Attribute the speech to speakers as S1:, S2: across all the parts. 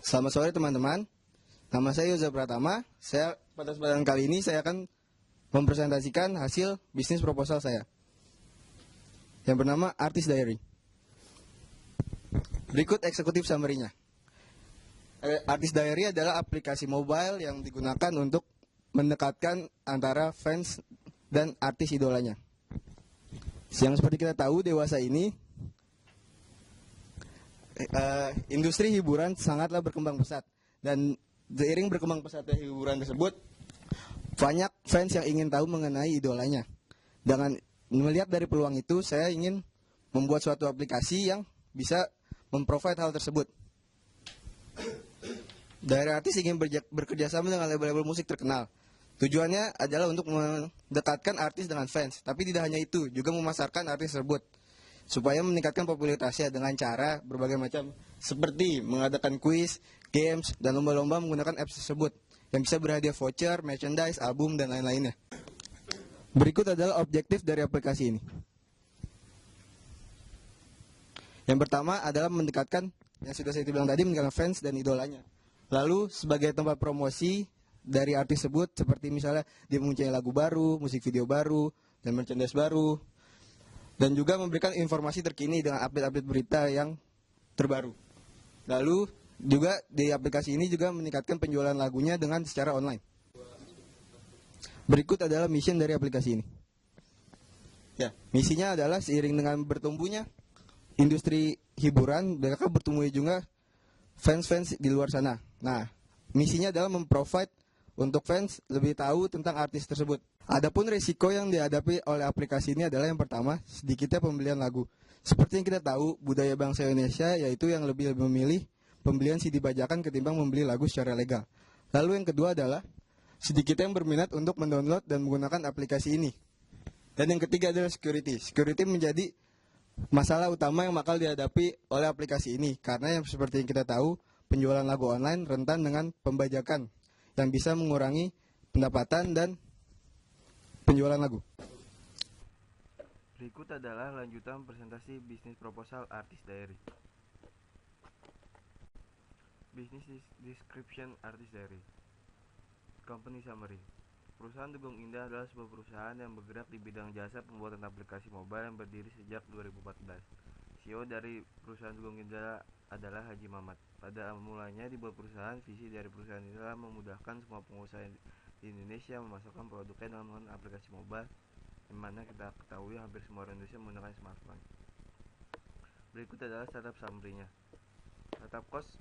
S1: Selamat sore teman-teman. Nama saya Yoza Pratama. Pada kesempatan kali ini saya akan mempresentasikan hasil bisnis proposal saya yang bernama Artist Diary. Berikut eksekutif summary-nya. Artist Diary adalah aplikasi mobile yang digunakan untuk mendekatkan antara fans dan artis idolanya. Yang seperti kita tahu, dewasa ini industri hiburan sangatlah berkembang pesat, dan seiring berkembang pesatnya hiburan tersebut, banyak fans yang ingin tahu mengenai idolanya. Dengan melihat dari peluang itu, saya ingin membuat suatu aplikasi yang bisa memprovide hal tersebut. Dari artis ingin bekerjasama dengan label-label musik terkenal. Tujuannya adalah untuk mendekatkan artis dengan fans, tapi tidak hanya itu, juga memasarkan artis tersebut supaya meningkatkan popularitasnya dengan cara berbagai macam, seperti mengadakan kuis, games, dan lomba-lomba menggunakan apps tersebut yang bisa berhadiah voucher, merchandise, album, dan lain-lainnya. Berikut adalah objektif dari aplikasi ini. Yang pertama adalah mendekatkan, yang sudah saya bilang tadi, mendekatkan fans dan idolanya. Lalu sebagai tempat promosi dari artis tersebut, seperti misalnya dia mempunyai lagu baru, musik video baru, dan merchandise baru, dan juga memberikan informasi terkini dengan update-update berita yang terbaru. Lalu juga di aplikasi ini juga meningkatkan penjualan lagunya dengan secara online. Berikut adalah mission dari aplikasi ini. Ya, misinya adalah seiring dengan bertumbuhnya industri hiburan, mereka bertumbuh juga fans-fans di luar sana. Nah, misinya adalah memprovide untuk fans lebih tahu tentang artis tersebut. Adapun risiko yang dihadapi oleh aplikasi ini adalah yang pertama, sedikitnya pembelian lagu. Seperti yang kita tahu, budaya bangsa Indonesia yaitu yang lebih memilih pembelian CD bajakan ketimbang membeli lagu secara legal. Lalu yang kedua adalah sedikitnya yang berminat untuk mendownload dan menggunakan aplikasi ini. Dan yang ketiga adalah security. Security menjadi masalah utama yang bakal dihadapi oleh aplikasi ini, karena yang seperti yang kita tahu, penjualan lagu online rentan dengan pembajakan yang bisa mengurangi pendapatan dan penjualan lagu.
S2: Berikut adalah lanjutan presentasi bisnis proposal Artist Diary. Business description Artist Diary. Company summary. Perusahaan Dugong Indah adalah sebuah perusahaan yang bergerak di bidang jasa pembuatan aplikasi mobile yang berdiri sejak 2014. CEO dari perusahaan Dugong Indah adalah Haji Mamat. Pada mulanya dibuat perusahaan, visi dari perusahaan ini adalah memudahkan semua pengusaha di Indonesia memasarkan produknya dengan menggunakan aplikasi mobile, yang mana kita ketahui hampir semua orang Indonesia menggunakan smartphone. Berikut adalah startup summary-nya. Startup cost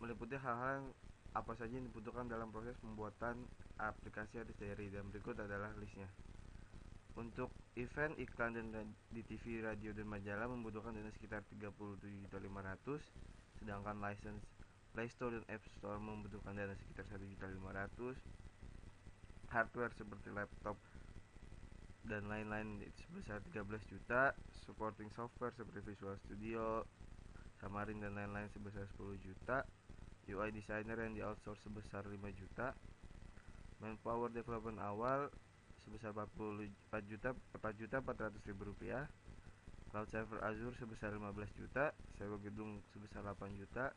S2: meliputi hal-hal apa saja yang dibutuhkan dalam proses pembuatan aplikasi Artist Diary, dan berikut adalah listnya. Untuk event, iklan, dan di TV, radio, dan majalah membutuhkan dana sekitar 37.500.000, sedangkan license Play Store dan App Store membutuhkan dana sekitar 1.500.000. Hardware seperti laptop dan lain-lain sebesar 13 juta, supporting software seperti Visual Studio, Xamarin, dan lain-lain sebesar 10 juta, UI designer yang di outsource sebesar 5 juta, manpower development awal sebesar 4.400.000 rupiah, cloud server Azure sebesar 15 juta, sewa gedung sebesar 8 juta,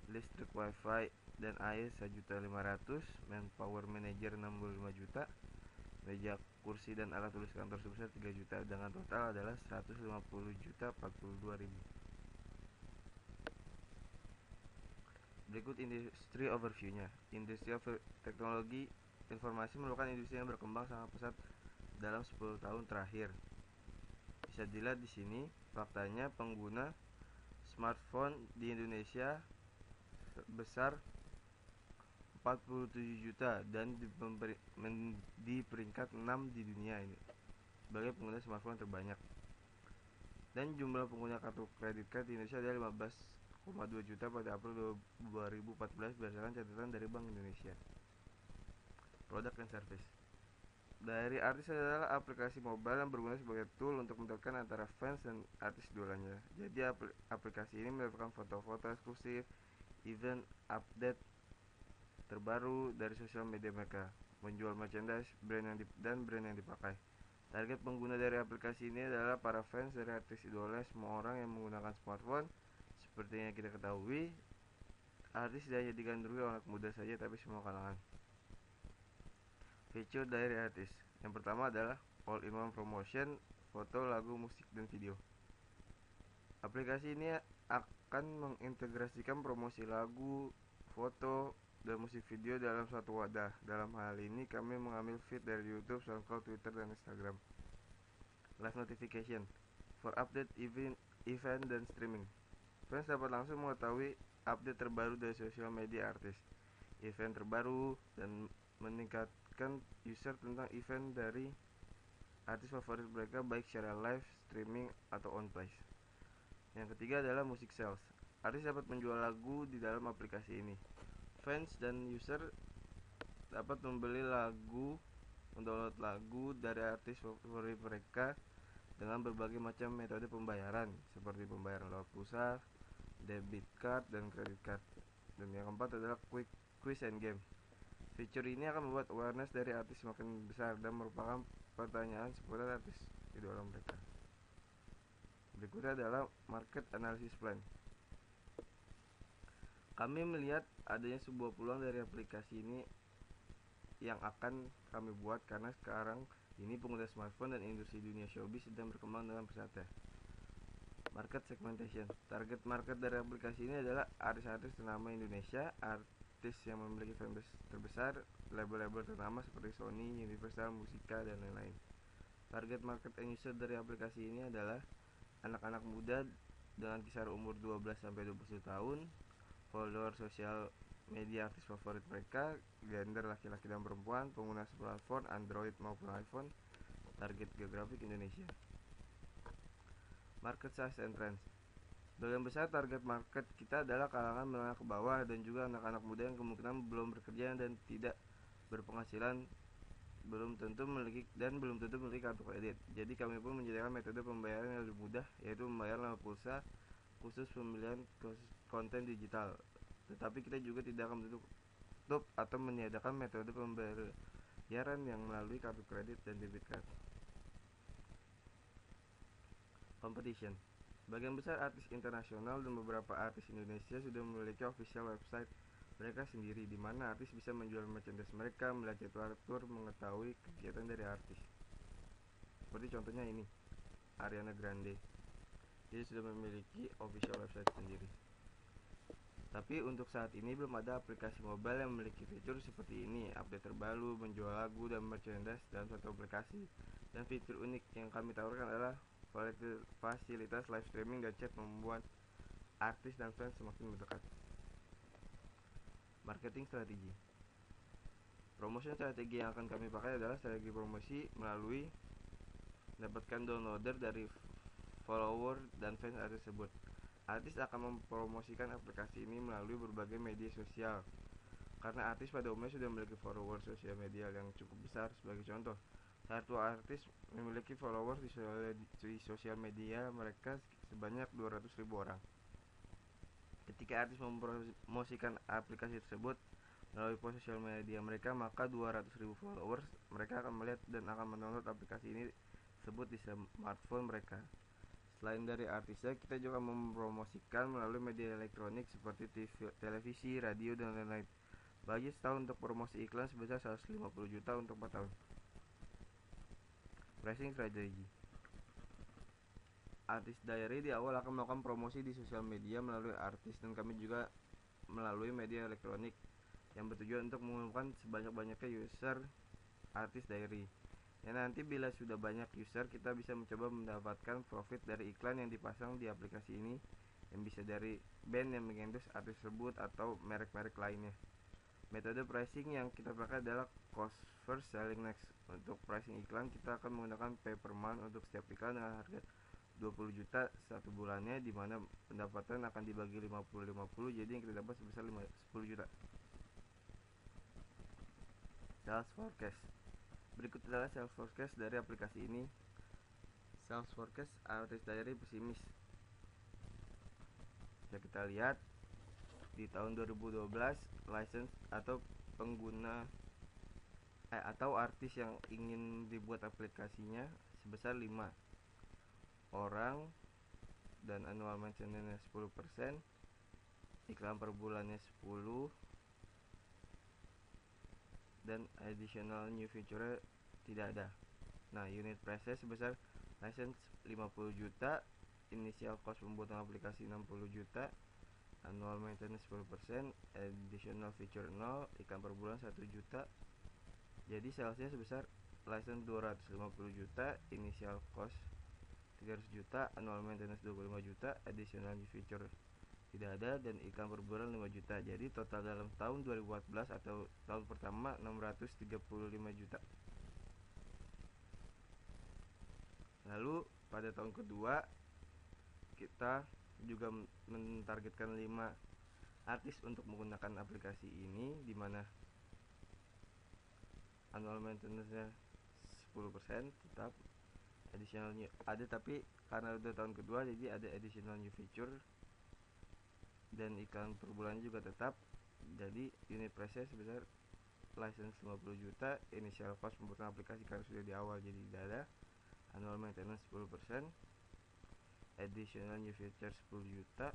S2: listrik wifi dan air 1.500.000, manpower manager 65 juta, meja kursi dan alat tulis kantor sebesar 3 juta, dengan total adalah 150.042.000. Berikut industri overview-nya. Industri teknologi informasi merupakan industri yang berkembang sangat pesat dalam 10 tahun terakhir. Bisa dilihat di sini faktanya, pengguna smartphone di Indonesia sebesar 47 juta dan di peringkat 6 di dunia ini sebagai pengguna smartphone terbanyak. Dan jumlah pengguna kartu kredit card di Indonesia adalah 15,2 juta pada April 2014 berdasarkan catatan dari Bank Indonesia. Produk dan service. Dari Artis adalah aplikasi mobile yang berguna sebagai tool untuk mendekatkan antara fans dan artis idolanya. Jadi aplikasi ini merupakan foto-foto eksklusif, event, update terbaru dari sosial media mereka, menjual merchandise, brand yang dipakai. Target pengguna dari aplikasi ini adalah para fans dari artis idola, semua orang yang menggunakan smartphone. Seperti yang kita ketahui, Artis tidak digandrungi anak muda saja tapi semua kalangan. Feature dari artis. Yang pertama adalah all-in-one promotion, foto, lagu, musik, dan video. Aplikasi ini akan mengintegrasikan promosi lagu, foto, dan musik video dalam satu wadah. Dalam hal ini kami mengambil feed dari YouTube, SoundCloud, Twitter, dan Instagram. Live notification for update event dan streaming. Fans dapat langsung mengetahui update terbaru dari sosial media artis, event terbaru, dan meningkatkan user tentang event dari artis favorit mereka baik secara live, streaming, atau on place. Yang ketiga adalah music sales. Artis dapat menjual lagu di dalam aplikasi ini. Fans dan user dapat membeli lagu, mendownload lagu dari artis favorit mereka dengan berbagai macam metode pembayaran seperti pembayaran lewat pulsa, debit card, dan credit card. Dan yang keempat adalah quiz and game. Fitur ini akan membuat awareness dari artis semakin besar dan merupakan pertanyaan seputar artis idola mereka. Berikutnya adalah market analysis plan. Kami melihat adanya sebuah peluang dari aplikasi ini yang akan kami buat karena sekarang ini pengguna smartphone dan industri dunia showbiz sedang berkembang dengan pesatnya. Market segmentation. Target market dari aplikasi ini adalah artis-artis ternama Indonesia, artis yang memiliki fanbase terbesar, label-label ternama seperti Sony, Universal, Musika, dan lain-lain. Target market end user dari aplikasi ini adalah anak-anak muda dengan kisaran umur 12-21 tahun, follower sosial media artis favorit mereka, gender laki-laki dan perempuan, pengguna smartphone Android maupun iPhone, target geografik Indonesia. Market size and trends. Sebagian besar target market kita adalah kalangan menengah ke bawah dan juga anak-anak muda yang kemungkinan belum bekerja dan tidak berpenghasilan, belum tentu memiliki kartu kredit. Jadi kami pun menyediakan metode pembayaran yang lebih mudah, yaitu membayar lewat pulsa khusus pemilihan konten digital. Tetapi kita juga tidak akan menutup atau meniadakan metode pembayaran yang melalui kartu kredit dan debit card. Competition. Bagian besar artis internasional dan beberapa artis Indonesia sudah memiliki official website mereka sendiri, di mana artis bisa menjual merchandise mereka, melihat jadwal tour, mengetahui kegiatan dari artis. Seperti contohnya ini, Ariana Grande. Dia sudah memiliki official website sendiri. Tapi untuk saat ini belum ada aplikasi mobile yang memiliki fitur seperti ini, update terbaru, menjual lagu dan merchandise dalam satu aplikasi. Dan fitur unik yang kami tawarkan adalah fasilitas live streaming dan chat membuat artis dan fans semakin mendekat. Marketing strategi. Promotion strategi yang akan kami pakai adalah strategi promosi melalui mendapatkan downloader dari follower dan fans artis tersebut. Artis akan mempromosikan aplikasi ini melalui berbagai media sosial. Karena artis pada umumnya sudah memiliki follower sosial media yang cukup besar. Sebagai contoh, satu artis memiliki followers di sosial media mereka sebanyak 200.000 orang. Ketika artis mempromosikan aplikasi tersebut melalui sosial media mereka, maka 200.000 followers mereka akan melihat dan akan mendownload aplikasi ini tersebut di smartphone mereka. Selain dari artisnya, kita juga mempromosikan melalui media elektronik seperti televisi, radio, dan lain-lain. Budget setahun untuk promosi iklan sebesar 150 juta untuk 4 tahun. Pricing strategy. Artis Diary di awal akan melakukan promosi di sosial media melalui artis, dan kami juga melalui media elektronik yang bertujuan untuk mengumumkan sebanyak-banyaknya user Artis Diary. Nanti bila sudah banyak user, kita bisa mencoba mendapatkan profit dari iklan yang dipasang di aplikasi ini, yang bisa dari band yang mengendorse artis tersebut atau merek-merek lainnya. Metode pricing yang kita pakai adalah cost first, selling next. Untuk pricing iklan, kita akan menggunakan pay per month untuk setiap iklan dengan harga 20 juta satu bulannya, di mana pendapatan akan dibagi 50-50, jadi yang kita dapat sebesar 10 juta. Sales forecast. Berikut adalah sales forecast dari aplikasi ini. Sales forecast Artis Diary pesimis. Bisa kita lihat di tahun 2012 license atau pengguna atau artis yang ingin dibuat aplikasinya sebesar 5 orang dan annual maintenance 10%. iklan per bulannya 10, dan additional new feature tidak ada. Nah, unit price sebesar license 50 juta, initial cost pembuatan aplikasi 60 juta, annual maintenance 10%, additional feature 0, iklan per bulan 1 juta. Jadi salesnya sebesar license 250 juta, initial cost 300 juta, annual maintenance 25 juta, additional new feature tidak ada, dan iklan per bulan 5 juta. Jadi total dalam tahun 2014 atau tahun pertama 635 juta. Lalu pada tahun kedua kita juga mentargetkan 5 artis untuk menggunakan aplikasi ini, dimana annual maintenance-nya 10% tetap, additional new ada, tapi karena udah tahun kedua jadi ada additional new feature, dan iklan per bulannya juga tetap. Jadi unit price sebesar license 50 juta, initial cost pembuatan aplikasi karena sudah di awal jadi tidak ada, annual maintenance 10%, additional new feature 10 juta,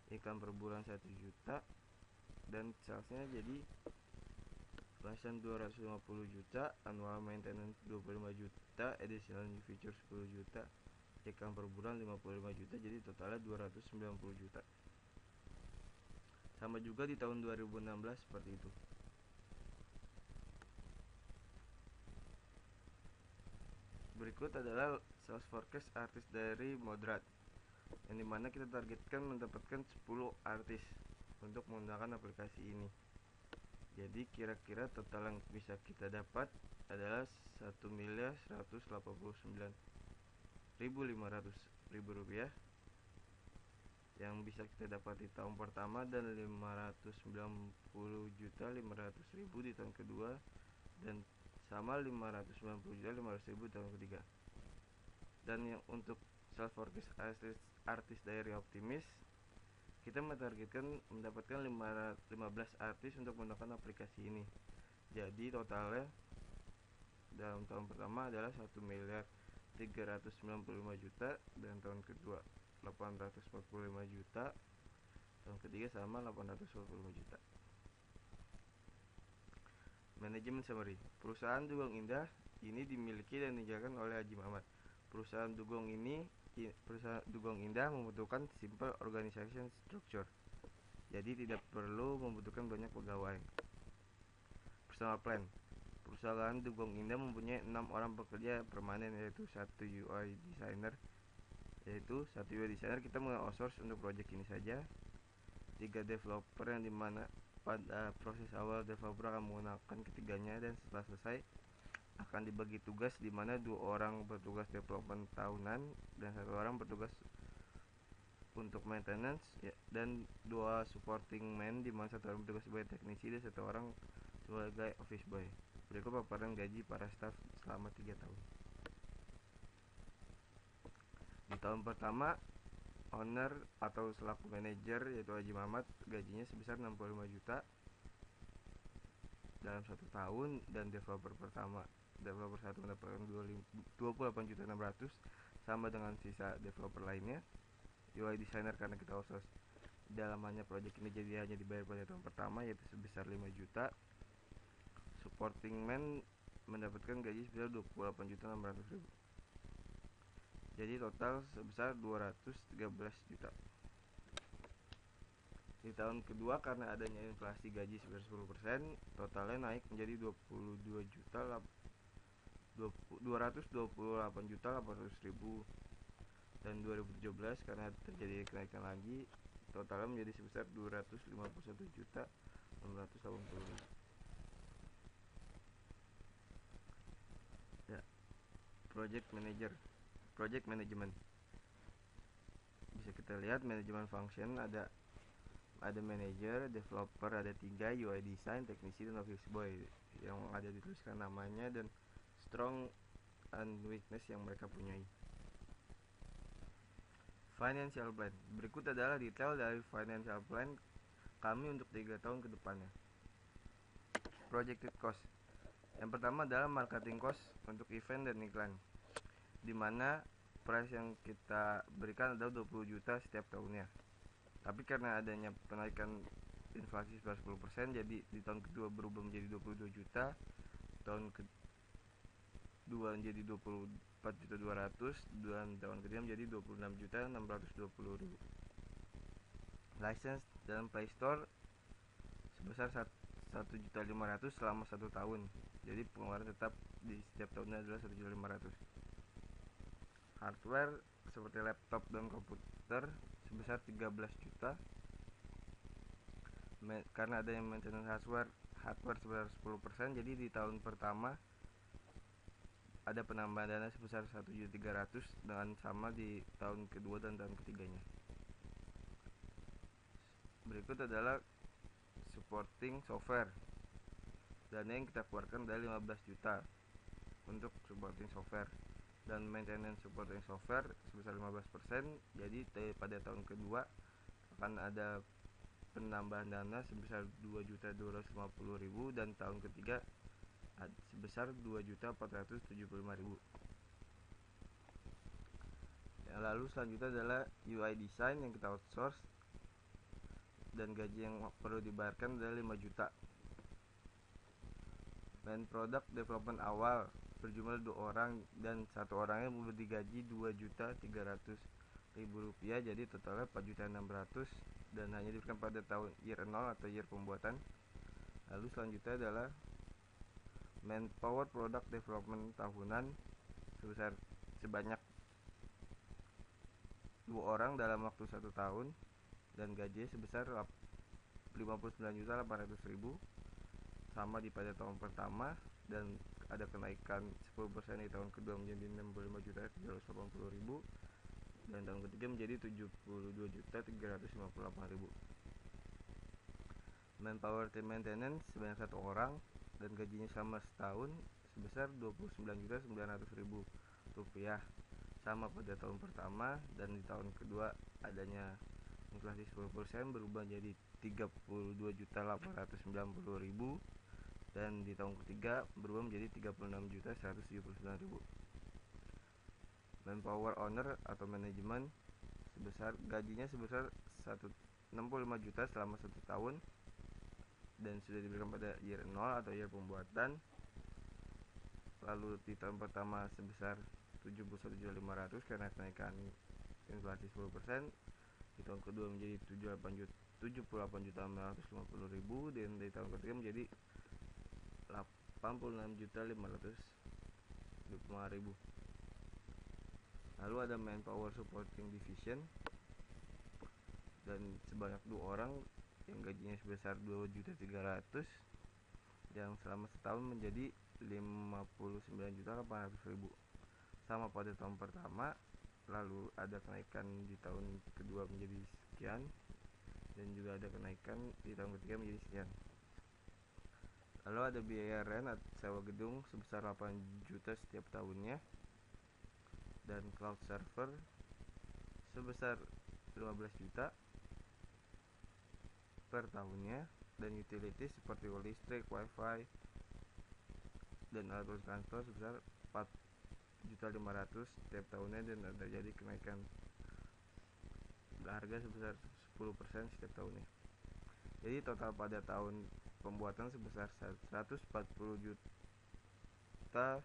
S2: iklan per bulan 1 juta, dan salesnya jadi license 250 juta, annual maintenance 25 juta, additional new feature 10 juta, iklan per bulan 55 juta, jadi totalnya 290 juta. Sama juga di tahun 2016 seperti itu. Berikut adalah sales forecast artis dari Moderat, yang dimana kita targetkan mendapatkan 10 artis untuk menggunakan aplikasi ini. Jadi kira-kira total yang bisa kita dapat adalah 1.189.500.000 rupiah yang bisa kita dapat di tahun pertama, dan 590.500.000 di tahun kedua, dan sama 590.500.000 di tahun ketiga. Dan yang untuk sales forecast artis dari Optimis, kita mentargetkan mendapatkan 15 artis untuk menggunakan aplikasi ini. Jadi totalnya dalam tahun pertama adalah 1.395 juta, dan tahun kedua 845 juta, tahun ketiga sama 845 juta. Manajemen summary. Perusahaan Dugong Indah ini dimiliki dan dijalankan oleh Haji Muhammad. Perusahaan Dugong Indah membutuhkan simple organization structure. Jadi tidak perlu membutuhkan banyak pegawai. Personal plan. Perusahaan Dugong Indah mempunyai 6 orang pekerja permanen, yaitu 1 UI designer. Kita meng-outsource untuk project ini saja. 3 developer, yang dimana pada proses awal developer akan menggunakan ketiganya, dan setelah selesai akan dibagi tugas, di mana 2 orang bertugas development tahunan dan 1 orang bertugas untuk maintenance, dan 2 supporting man, di mana 1 orang bertugas sebagai teknisi dan 1 orang sebagai office boy. Berikut paparan gaji para staff selama 3 tahun. Di tahun pertama, owner atau selaku manajer yaitu Haji Muhammad, gajinya sebesar 65 juta dalam 1 tahun, dan developer 1 mendapatkan 28.600.000 sama dengan sisa developer lainnya. UI designer karena kita outsource dalamannya project ini, jadi hanya dibayar pada tahun pertama yaitu sebesar 5 juta. Supporting man mendapatkan gaji sebesar 28.600.000. Jadi total sebesar 213 juta. Di tahun kedua, karena adanya inflasi gaji sebesar 10%, totalnya naik menjadi 228.800.000. Dan 2017 karena terjadi kenaikan lagi, totalnya menjadi sebesar 251.680.000. Ya, project management. Bisa kita lihat manajemen function, ada manager, developer ada 3, UI design, teknisi, dan office boy yang ada dituliskan namanya dan strong and weakness yang mereka punyai. Financial plan. Berikut adalah detail dari financial plan kami untuk 3 tahun ke depannya. Projected cost. Yang pertama adalah marketing cost untuk event dan iklan, dimana price yang kita berikan adalah 20 juta setiap tahunnya. Tapi karena adanya kenaikan inflasi sebesar 10%, jadi di tahun kedua berubah menjadi 22 juta, tahun kedua menjadi 24.200.000, dan tahun ketiga menjadi 26.620.000. License dalam Play Store sebesar 1.500.000 selama 1 tahun. Jadi pengeluaran tetap di setiap tahunnya adalah 1.500.000. Hardware seperti laptop dan komputer sebesar 13 juta. Karena ada yang maintenance hardware sebesar 10%, jadi di tahun pertama ada penambahan dana sebesar 1.300.000 dengan sama di tahun kedua dan tahun ketiganya. Berikut adalah supporting software. Dana yang kita keluarkan adalah 15 juta untuk supporting software, dan maintenance supporting software sebesar 15%. Jadi pada tahun kedua akan ada penambahan dana sebesar 2.250.000, dan tahun ketiga sebesar 2.475.000. Yang lalu selanjutnya adalah UI design yang kita outsource, dan gaji yang perlu dibayarkan adalah 5 juta. Main product development awal berjumlah 2 orang, dan satu orangnya digaji 2.300.000 rupiah, jadi totalnya 4.600.000, dan hanya diberikan pada tahun year 0 atau year pembuatan. Lalu selanjutnya adalah manpower product development tahunan sebanyak 2 orang dalam waktu 1 tahun, dan gajinya sebesar 59.800.000 sama di pada tahun pertama, dan ada kenaikan 10% di tahun kedua menjadi 65.780.000, dan tahun ketiga menjadi 72.358.000. Manpower team maintenance sebanyak 1 orang, dan gajinya selama setahun sebesar 29.900.000 rupiah sama pada tahun pertama, dan di tahun kedua adanya inflasi 10% berubah jadi 32.890.000, dan di tahun ketiga berubah menjadi 36.179.000. Manpower owner atau manajemen gajinya sebesar 65 juta selama 1 tahun, dan sudah diberikan pada year 0 atau year pembuatan. Lalu di tahun pertama sebesar 71.500.000 karena kenaikan inflasi 10%. Di tahun kedua menjadi 78.950.000, dan di tahun ketiga menjadi 86.525.000. Lalu ada manpower supporting division, dan sebanyak 2 orang yang gajinya sebesar 2.300.000, yang selama setahun menjadi 59.800.000 sama pada tahun pertama. Lalu ada kenaikan di tahun kedua menjadi sekian, dan juga ada kenaikan di tahun ketiga menjadi sekian. Lalu ada biaya rent atau sewa gedung sebesar 8 juta setiap tahunnya, dan cloud server sebesar 15 juta per tahunnya, dan utilities seperti listrik, wifi, dan alat kantor sebesar 4.500.000 setiap tahunnya, dan terjadi kenaikan harga sebesar 10% setiap tahunnya. Jadi total pada tahun pembuatan sebesar 140 juta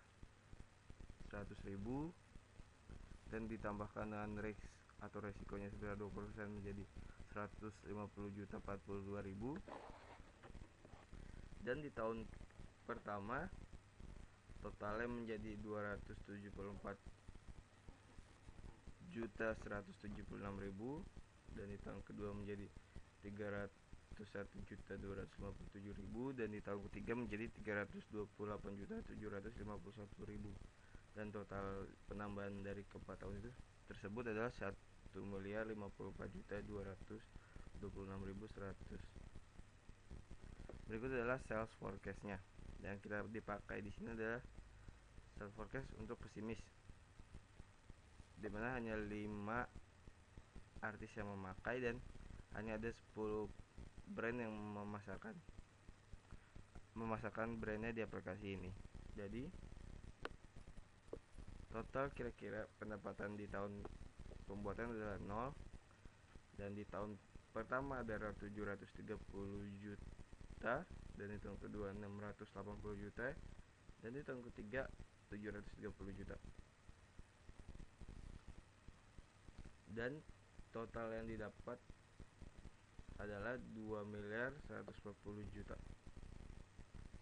S2: 100.000, dan ditambahkan dengan risk atau resikonya sebesar 20% menjadi 150 juta 42.000, dan di tahun pertama totalnya menjadi 274 juta 176.000, dan di tahun kedua menjadi 301.257.000, dan di tahun ketiga menjadi 328.751.000, dan total penambahan dari keempat tahun itu tersebut adalah 1.054.226.100. Berikut adalah sales forecast-nya. Yang kita dipakai di sini adalah sales forecast untuk pesimis, dimana hanya 5 artis yang memakai, dan hanya ada 10 brand yang memasarkan brandnya di aplikasi ini. Jadi total kira-kira pendapatan di tahun pembuatan adalah 0, dan di tahun pertama adalah 730 juta, dan di tahun kedua 680 juta, dan di tahun ketiga 730 juta. Dan total yang didapat adalah 2 miliar 140 juta.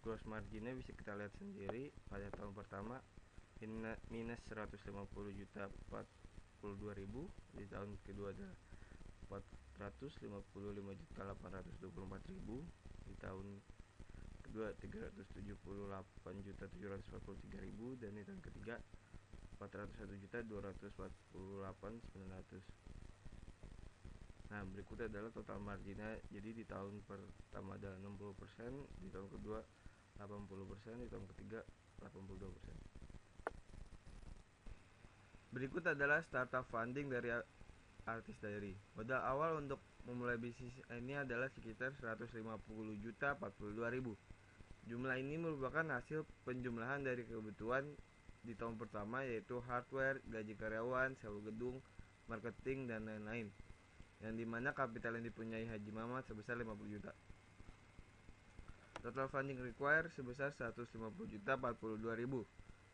S2: Gross marginnya bisa kita lihat sendiri. Pada tahun pertama minus 150 juta 42 ribu, di tahun kedua ada 455 juta 824 ribu, di tahun kedua 378 juta 743 ribu, dan di tahun ketiga 401 juta 248 900. Nah, berikutnya adalah total marginnya. Jadi di tahun pertama ada 60%, di tahun kedua 80%, di tahun ketiga 82%. Berikut adalah startup funding dari Artis Diary. Modal awal untuk memulai bisnis ini adalah sekitar 150 juta 42 ribu. Jumlah ini merupakan hasil penjumlahan dari kebutuhan di tahun pertama, yaitu hardware, gaji karyawan, sewa gedung, marketing, dan lain-lain, yang dimana kapital yang dipunyai Haji Mamat sebesar 50 juta. Total funding required sebesar 150 juta 42 ribu.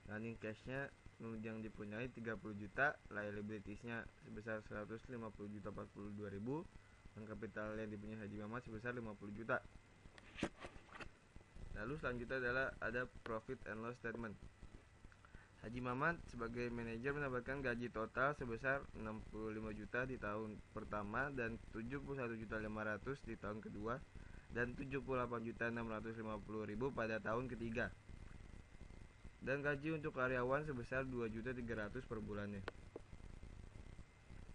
S2: Running cashnya yang dipunyai 30 juta, liabilitiesnya sebesar 150 juta 42 ribu, dan kapital yang dipunyai Haji Mamat sebesar 50 juta. Lalu selanjutnya adalah ada profit and loss statement. Haji Mamat sebagai manajer mendapatkan gaji total sebesar 65 juta di tahun pertama, dan 71 juta 500 di tahun kedua, dan 78 juta 650 ribu pada tahun ketiga. Dan gaji untuk karyawan sebesar 2 juta 300 per bulannya.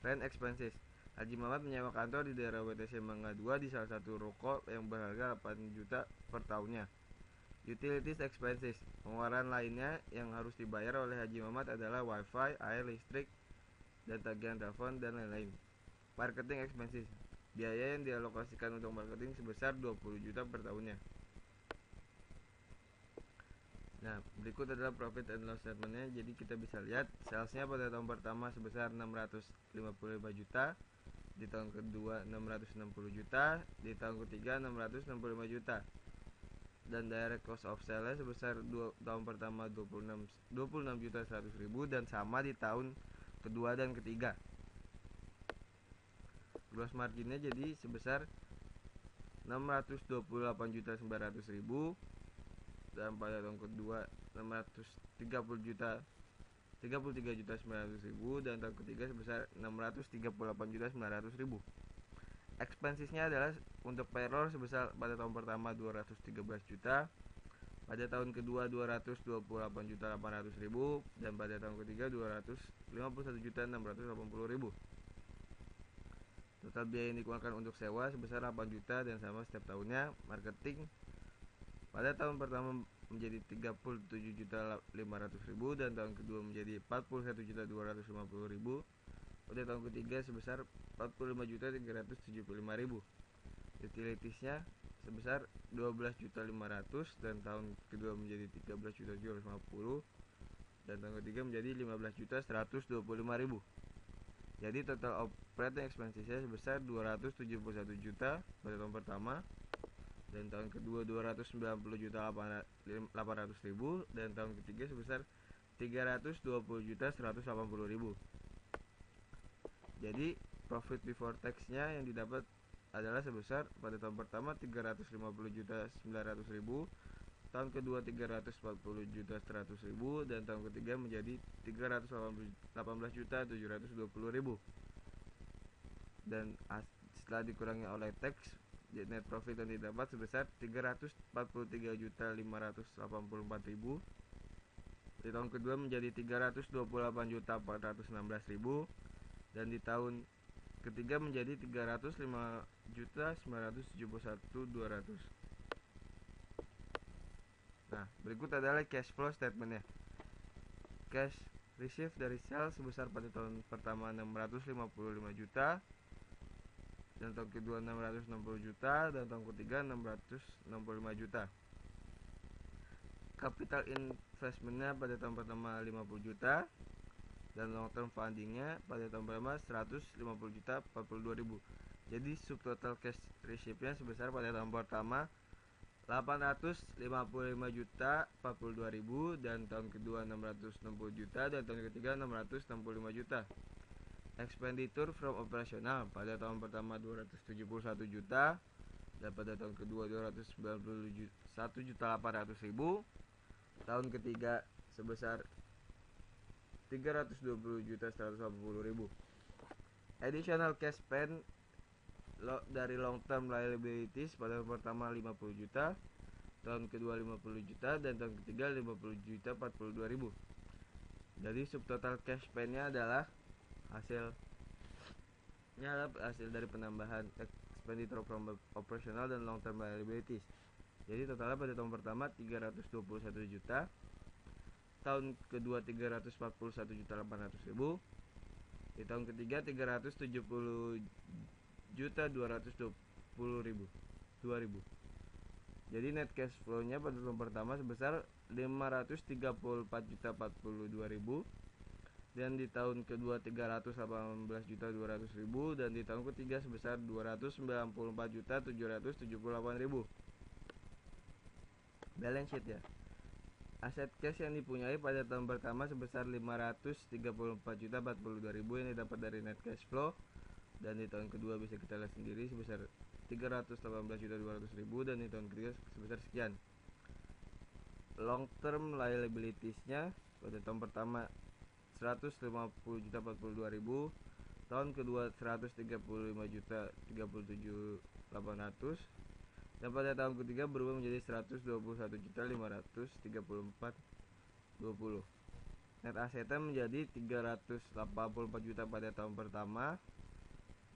S2: Rent expenses. Haji Mamat menyewa kantor di daerah WTC Mangga 2 di salah satu ruko yang berharga 8 juta per tahunnya. Utilities expenses. Pengeluaran lainnya yang harus dibayar oleh Haji Mamat adalah wifi, air, listrik, dan tagihan telepon, dan lain-lain. Marketing expenses. Biaya yang dialokasikan untuk marketing sebesar 20 juta per tahunnya. Nah, berikut adalah profit and loss statement-nya. Jadi kita bisa lihat salesnya pada tahun pertama sebesar 655 juta, di tahun kedua 660 juta, di tahun ketiga 665 juta. Dan direct cost of sale sebesar tahun pertama 26 juta 100 ribu, dan sama di tahun kedua dan ketiga. Gross marginnya jadi sebesar 628 juta 900 ribu, dan pada tahun kedua 633 juta 900 ribu, dan tahun ketiga sebesar 638 juta 900 ribu. Expensesnya adalah untuk payroll sebesar pada tahun pertama 213 juta, pada tahun kedua 228 juta 800 ribu, dan pada tahun ketiga 251 juta 680 ribu. Total biaya yang dikeluarkan untuk sewa sebesar 8 juta dan sama setiap tahunnya. Marketing pada tahun pertama menjadi 37 juta 500 ribu, dan tahun kedua menjadi 41 juta 250 ribu. Pada tahun ketiga sebesar 45 juta 375 ribu. Utilitiesnya sebesar 12 juta 500, dan tahun kedua menjadi 13 juta 750, dan tahun ketiga menjadi 15 juta 125 ribu. Jadi total operating expenses-nya sebesar 271 juta pada tahun pertama, dan tahun kedua 290 juta 800 ribu, dan tahun ketiga sebesar 320 juta 180 ribu. Jadi profit before tax-nya yang didapat adalah sebesar pada tahun pertama 350 juta 900 ribu, tahun kedua 340 juta 100 ribu, dan tahun ketiga menjadi 318 juta 720 ribu. Dan setelah dikurangi oleh tax, net profit yang didapat sebesar 343 juta 584 ribu, di tahun kedua menjadi 328 juta 416 ribu, dan di tahun ketiga menjadi 305 juta 971 200. Nah, berikut adalah cash flow statementnya. Cash receive dari sales sebesar pada tahun pertama 655 juta, dan tahun kedua 660 juta, dan tahun ketiga 665 juta. Capital investmentnya pada tahun pertama 50 juta, dan long term fundingnya pada tahun pertama 150 juta 42 ribu. Jadi subtotal cash receipt-nya sebesar pada tahun pertama 855.042.000 dan tahun kedua 660 juta dan tahun ketiga 665 juta. Expenditure from operational pada tahun pertama 271 juta dan pada tahun kedua 291.800.000. Tahun ketiga sebesar 320.180.000. Additional cash spend dari long term liabilities pada tahun pertama 50 juta, tahun kedua 50 juta dan tahun ketiga 50 juta 42.000. Jadi subtotal cash spend-nya adalah hasil dari penambahan expenditure from operational dan long term liabilities. Jadi totalnya pada tahun pertama 321 juta, tahun kedua 341.800.000, di tahun ketiga 370.220.000. Jadi net cash flow-nya pada tahun pertama sebesar 534.042.000 dan di tahun kedua 318.200.000 dan di tahun ketiga sebesar 294.778.000. Balance sheet ya. Aset cash yang dipunyai pada tahun pertama sebesar 534.042.000 yang didapat dari net cash flow, dan di tahun kedua bisa kita lihat sendiri sebesar 318.200.000 dan di tahun ketiga sebesar sekian. Long term liabilities-nya pada tahun pertama 150.042.000, tahun kedua 135.037.800 dan pada tahun ketiga berubah menjadi 121.534.20. Net asetnya menjadi 384 juta pada tahun pertama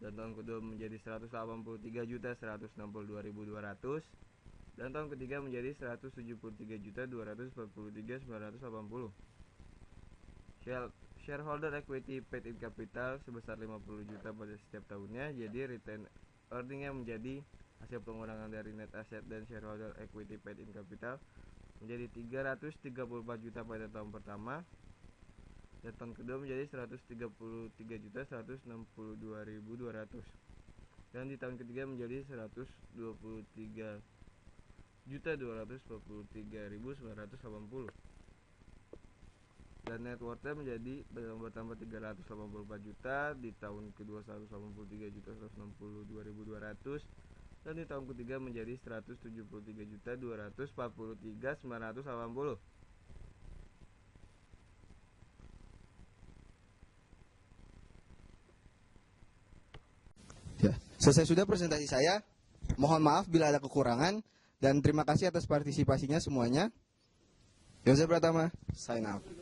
S2: dan tahun kedua menjadi 183.162.200 dan tahun ketiga menjadi 173.243.980. Shareholder equity paid in capital sebesar 50 juta pada setiap tahunnya. Jadi return earning-nya menjadi hasil pengurangan dari net asset dan shareholder equity paid in capital menjadi 334 juta pada tahun pertama dan tahun kedua menjadi 133.162.200 dan di tahun ketiga menjadi 123.243.980 dan net worth-nya menjadi pada tahun pertama 384 juta, di tahun kedua 183.162.200 dan di tahun ketiga menjadi 173.243.980.
S1: Ya, selesai sudah presentasi saya. Mohon maaf bila ada kekurangan dan terima kasih atas partisipasinya semuanya. Yose Pratama, sign out.